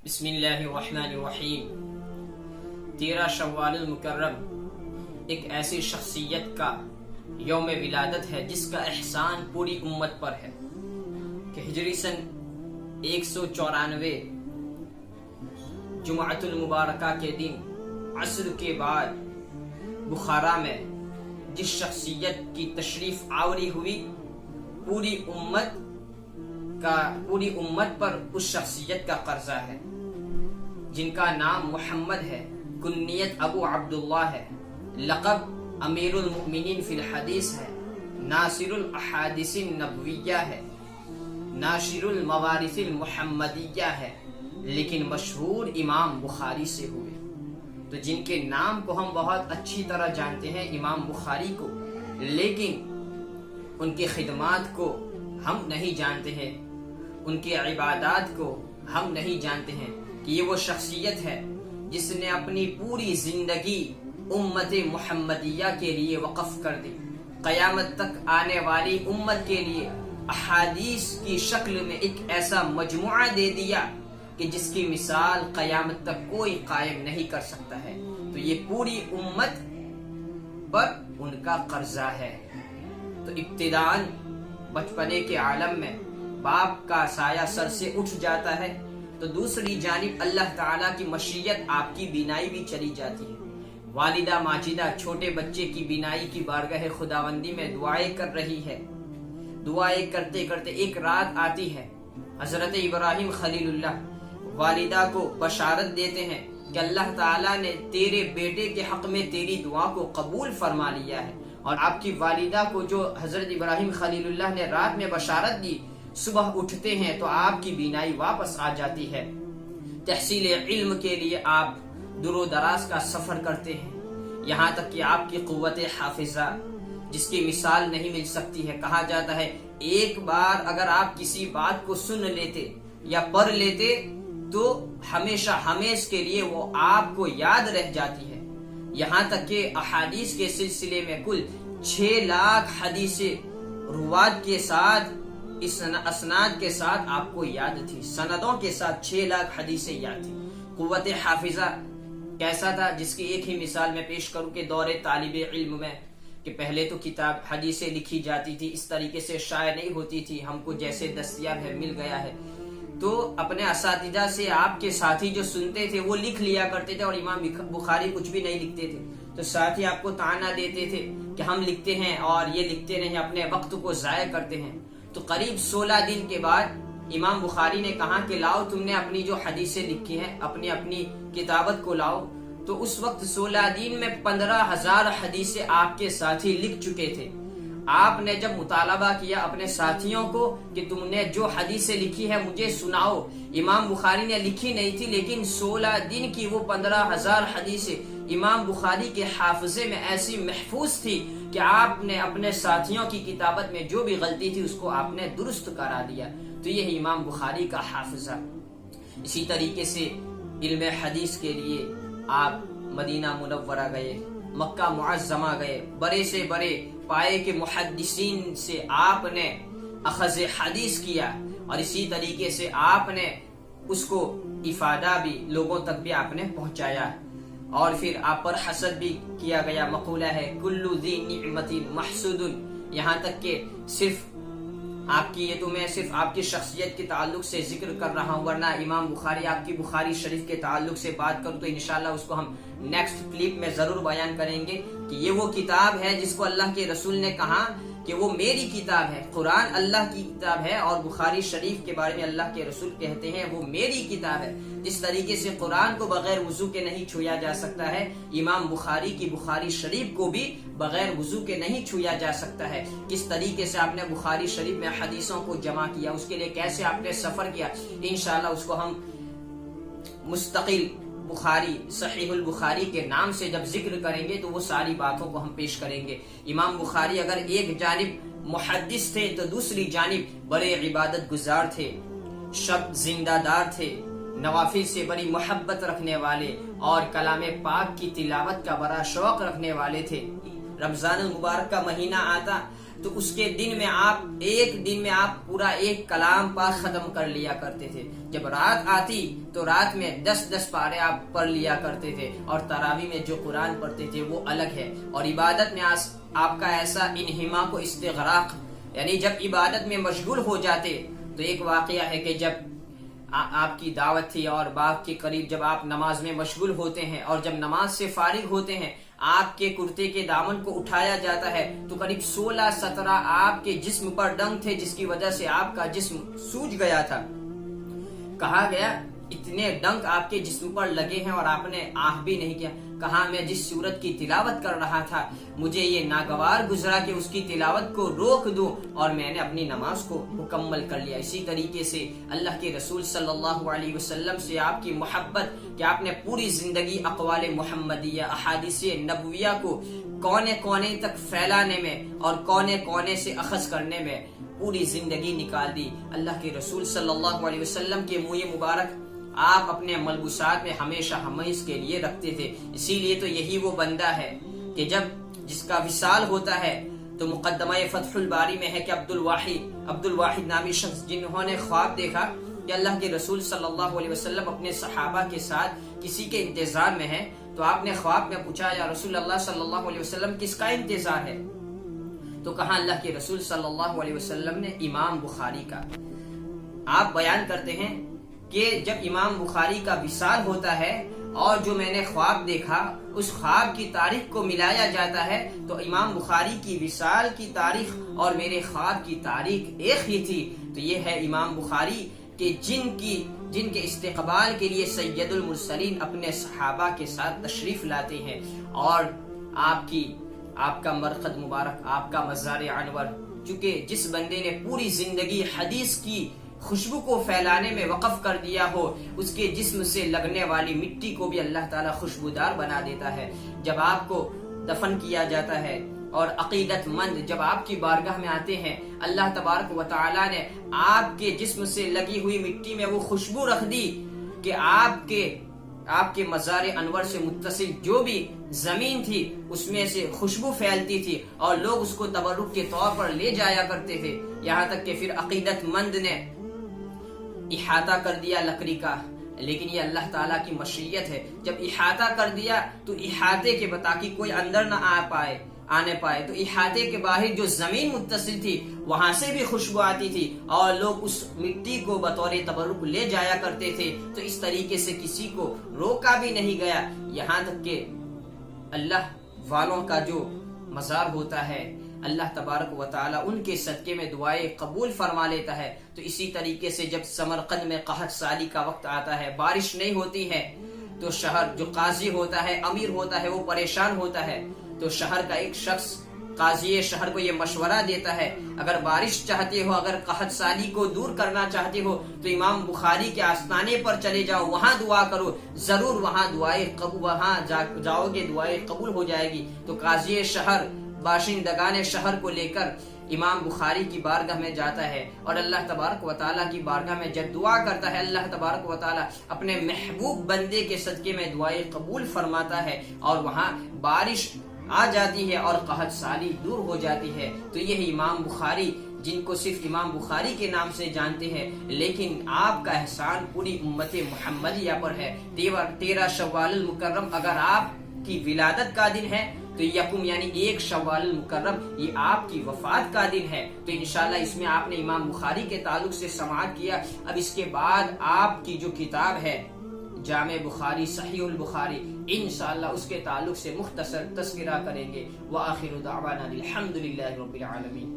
بسم اللہ الرحمن الرحیم 13 شوال المکرم ایک ایسی شخصیت کا یوم ولادت ہے جس کا احسان پوری امت پر ہے کہ ہجری سن 194 جمعۃ المبارکہ کے دن عصر کے بعد بخارا میں جس شخصیت کی تشریف آوری ہوئی پوری امت پر اس شخصیت کا قرضہ ہے، جن کا نام محمد ہے، کنیت ابو عبداللہ ہے، لقب امیر المؤمنین فی الحدیث ہے، ناصر الاحادیث النبویہ ہے، ناشر الموارث المحمدیہ ہے، لیکن مشہور امام بخاری سے ہوئے۔ تو جن کے نام کو ہم بہت اچھی طرح جانتے ہیں امام بخاری کو، لیکن ان کی خدمات کو ہم نہیں جانتے ہیں، ان کی عبادات کو ہم نہیں جانتے ہیں کہ یہ وہ شخصیت ہے جس نے اپنی پوری زندگی امت محمدیہ کے لیے وقف کر دی، قیامت تک آنے والی امت کے لیے احادیث کی شکل میں ایک ایسا مجموعہ دے دیا کہ جس کی مثال قیامت تک کوئی قائم نہیں کر سکتا ہے۔ تو یہ پوری امت پر ان کا قرضہ ہے۔ تو ابتداءً بچپنے کے عالم میں باپ کا سایہ سر سے اٹھ جاتا ہے، تو دوسری جانب اللہ تعالیٰ کی مشیت آپ کی بینائی بھی چلی جاتی ہے۔ والدہ ماجدہ چھوٹے بچے کی بینائی کی بارگاہ خداوندی میں دعائیں کر رہی ہے۔ دعائیں کرتے کرتے ایک رات آتی ہے، حضرت ابراہیم خلیل اللہ والدہ کو بشارت دیتے ہیں کہ اللہ تعالیٰ نے تیرے بیٹے کے حق میں تیری دعا کو قبول فرما لیا ہے۔ اور آپ کی والدہ کو جو حضرت ابراہیم خلیل اللہ نے رات میں بشارت دی، صبح اٹھتے ہیں تو آپ کی بینائی واپس آ جاتی ہے۔ تحصیل علم کے لیے آپ دور و دراز کا سفر کرتے ہیں، یہاں تک کہ آپ کی قوت حافظہ جس کی مثال نہیں مل سکتی ہے۔ کہا جاتا ہے ایک بار اگر آپ کسی بات کو سن لیتے یا پڑھ لیتے تو ہمیشہ ہمیش کے لیے وہ آپ کو یاد رہ جاتی ہے۔ یہاں تک کہ احادیث کے سلسلے میں کل 6 لاکھ حدیثیں روات کے ساتھ اسناد کے ساتھ آپ کو یاد تھی، سندوں کے ساتھ 6 لاکھ حدیثیں یاد تھی۔ قوت حافظہ کیسا تھا جس کی ایک ہی مثال میں پیش کروں کہ دور طالب علم میں کہ پہلے تو کتاب حدیثیں لکھی جاتی تھی، اس طریقے سے شائع نہیں ہوتی تھی، ہم کو جیسے دستیاب ہے مل گیا ہے، تو اپنے اساتذہ سے آپ کے ساتھی جو سنتے تھے وہ لکھ لیا کرتے تھے، اور امام بخاری کچھ بھی نہیں لکھتے تھے تو ساتھی آپ کو طعنہ دیتے تھے کہ ہم لکھتے ہیں اور یہ لکھتے نہیں، اپنے وقت کو ضائع کرتے ہیں۔ تو قریب 16 دن کے بعد امام بخاری نے کہا کہ لاؤ تم نے اپنی جو حدیثیں لکھی ہیں اپنی کتابت کو لاؤ۔ تو اس وقت 16 دن میں 15,000 حدیثیں آپ کے ساتھی لکھ چکے تھے۔ آپ نے جب مطالبہ کیا اپنے ساتھیوں کو کہ تم نے جو حدیثیں لکھی ہے مجھے سناؤ، امام بخاری نے لکھی نہیں تھی، لیکن 16 دن کی وہ 15,000 حدیثیں امام بخاری کے حافظے میں ایسی محفوظ تھی کہ آپ نے اپنے ساتھیوں کی کتابت میں جو بھی غلطی تھی اس کو آپ نے درست کرا دیا۔ تو یہ امام بخاری کا حافظہ۔ اسی طریقے سے علم حدیث کے لیے آپ مدینہ منورہ گئے، مکہ معظمہ گئے، بڑے سے بڑے پائے کے محدثین سے آپ نے اخذ حدیث کیا، اور اسی طریقے سے آپ نے اس کو افادہ بھی لوگوں تک بھی آپ نے پہنچایا، اور پھر آپ پر حسد بھی کیا گیا۔ مقولہ ہے کل ذی نعمت محسود، یہاں تک کہ صرف آپ کی، یہ تو میں صرف آپ کی شخصیت کے تعلق سے ذکر کر رہا ہوں، ورنہ امام بخاری آپ کی بخاری شریف کے تعلق سے بات کروں تو انشاءاللہ اس کو ہم نیکسٹ کلپ میں ضرور بیان کریں گے کہ یہ وہ کتاب ہے جس کو اللہ کے رسول نے کہا کہ وہ میری کتاب ہے۔ قرآن اللہ کی کتاب ہے اور بخاری شریف کے بارے میں اللہ کے رسول کہتے ہیں وہ میری کتاب ہے۔ جس طریقے سے قرآن کو بغیر وضو کے نہیں چھویا جا سکتا ہے، امام بخاری کی بخاری شریف کو بھی بغیر وضو کے نہیں چھویا جا سکتا ہے۔ کس طریقے سے آپ نے بخاری شریف میں حدیثوں کو جمع کیا، اس کے لیے کیسے آپ نے سفر کیا، انشاءاللہ اس کو ہم مستقل بخاری صحیح البخاری کے نام سے جب ذکر کریں گے تو وہ ساری باتوں کو ہم پیش کریں گے۔ امام بخاری اگر ایک جانب محدث تھے تو دوسری جانب بڑے عبادت گزار تھے، شب زندہ دار تھے، نوافل سے بڑی محبت رکھنے والے، اور کلام پاک کی تلاوت کا بڑا شوق رکھنے والے تھے۔ رمضان المبارک کا مہینہ آتا تو اس کے دن میں آپ ایک دن میں آپ پورا ایک کلام پاک ختم کر لیا کرتے تھے. جب رات آتی تو رات میں 10 پارے آپ پڑھ لیا کرتے تھے. اور تراویح میں جو قرآن پڑھتے تھے وہ الگ ہے. اور عبادت میں آپ کا ایسا انہماک و استغراق، یعنی جب عبادت میں مشغول ہو جاتے تو ایک واقعہ ہے کہ جب آپ کی دعوت تھی اور باغ کے قریب جب آپ نماز میں مشغول ہوتے ہیں اور جب نماز سے فارغ ہوتے ہیں آپ کے کرتے کے دامن کو اٹھایا جاتا ہے تو قریب 16-17 آپ کے جسم پر ڈنگ تھے، جس کی وجہ سے آپ کا جسم سوج گیا تھا. کہا گیا اتنے ڈنگ آپ کے جسم پر لگے ہیں اور آپ نے آہ بھی نہیں کیا. کہا میں جس سورت کی تلاوت کر رہا تھا مجھے یہ ناگوار گزرا کہ اس کی تلاوت کو روک دوں، اور میں نے اپنی نماز کو مکمل کر لیا. اسی طریقے سے اللہ کے رسول صلی اللہ علیہ وسلم سے آپ کی محبت کہ آپ نے پوری زندگی اقوال محمدیہ احادیث نبویہ کو کونے کونے تک پھیلانے میں اور کونے کونے سے اخذ کرنے میں پوری زندگی نکال دی. اللہ کے رسول صلی اللہ علیہ وسلم کے منہ مبارک آپ اپنے ملبوسات میں ہمیشہ ہمیش کے لیے رکھتے تھے. اسی لیے تو یہی وہ بندہ ہے کہ جس کا وصال ہوتا ہے تو مقدمہ فتح الباری میں ہے کہ عبد الواحد نامی شخص جنہوں نے خواب دیکھا کہ اللہ کے رسول صلی اللہ علیہ وسلم اپنے صحابہ کے ساتھ کسی کے انتظار میں ہیں، تو آپ نے خواب میں پوچھا یا رسول اللہ صلی اللہ علیہ وسلم کس کا انتظار ہے؟ تو کہا اللہ کے رسول صلی اللہ علیہ وسلم نے امام بخاری کا. آپ بیان کرتے ہیں کہ جب امام بخاری کا وصال ہوتا ہے اور جو میں نے خواب دیکھا اس خواب کی تاریخ کو ملایا جاتا ہے تو امام بخاری کی وصال کی تاریخ اور میرے خواب کی تاریخ ایک ہی تھی. تو یہ ہے امام بخاری کہ جن کے استقبال کے لیے سید المرسلین اپنے صحابہ کے ساتھ تشریف لاتے ہیں، اور آپ کا مرقد مبارک، آپ کا مزار انور، چونکہ جس بندے نے پوری زندگی حدیث کی خوشبو کو پھیلانے میں وقف کر دیا ہو اس کے جسم سے لگنے والی مٹی کو بھی اللہ تعالیٰ خوشبودار بنا دیتا ہے. جب آپ کو دفن کیا جاتا ہے اور عقیدت مند جب آپ کی بارگاہ میں آتے ہیں، اللہ تبارک و تعالیٰ نے آپ کے جسم سے لگی ہوئی مٹی میں وہ خوشبو رکھ دی کہ آپ کے مزار انور سے متصل جو بھی زمین تھی اس میں سے خوشبو پھیلتی تھی اور لوگ اس کو تبرک کے طور پر لے جایا کرتے تھے. یہاں تک کہ پھر عقیدت مند نے احاطہ کر دیا لکڑی کا، لیکن یہ اللہ تعالیٰ کی مشیت ہے. جب احاطہ کر دیا تو احاطے کے تاکہ کوئی اندر نہ آنے پائے تو احاطے کے باہر جو زمین متصل تھی وہاں سے بھی خوشبو آتی تھی اور لوگ اس مٹی کو بطور تبرک لے جایا کرتے تھے. تو اس طریقے سے کسی کو روکا بھی نہیں گیا، یہاں تک کہ اللہ والوں کا جو مزار ہوتا ہے اللہ تبارک و تعالیٰ ان کے صدقے میں دعائیں قبول فرما لیتا ہے. تو اسی طریقے سے جب سمرقند میں قحط سالی کا وقت آتا ہے، بارش نہیں ہوتی ہے، تو شہر جو قاضی ہوتا ہے، امیر ہوتا ہے، وہ پریشان ہوتا ہے. تو شہر کا ایک شخص قاضی شہر کو یہ مشورہ دیتا ہے اگر بارش چاہتے ہو، اگر قحط سالی کو دور کرنا چاہتے ہو تو امام بخاری کے آستانے پر چلے جاؤ، وہاں دعا کرو، ضرور وہاں جاؤ گے دعائیں قبول ہو جائے گی. تو قاضی شہر باشندگان شہر کو لے کر امام بخاری کی بارگاہ میں جاتا ہے اور اللہ تبارک و تعالیٰ کی بارگاہ میں جب دعا کرتا ہے اللہ تبارک و تعالیٰ اپنے محبوب بندے کے صدقے میں دعائیں قبول فرماتا ہے اور وہاں بارش آ جاتی ہے اور قحط سالی دور ہو جاتی ہے. تو یہ امام بخاری جن کو صرف امام بخاری کے نام سے جانتے ہیں، لیکن آپ کا احسان پوری امت محمدیہ پر ہے. 13 شوال المکرم اگر آپ کی ولادت کا دن ہے تو یکم یعنی 1 شوال المکرم یہ آپ کی وفات کا دن ہے. تو انشاءاللہ اس میں آپ نے امام بخاری کے تعلق سے سماعت کیا. اب اس کے بعد آپ کی جو کتاب ہے جامع بخاری صحیح البخاری انشاءاللہ اس کے تعلق سے مختصر تذکرہ کریں گے. وآخر دعوانا الحمدللہ رب العالمین.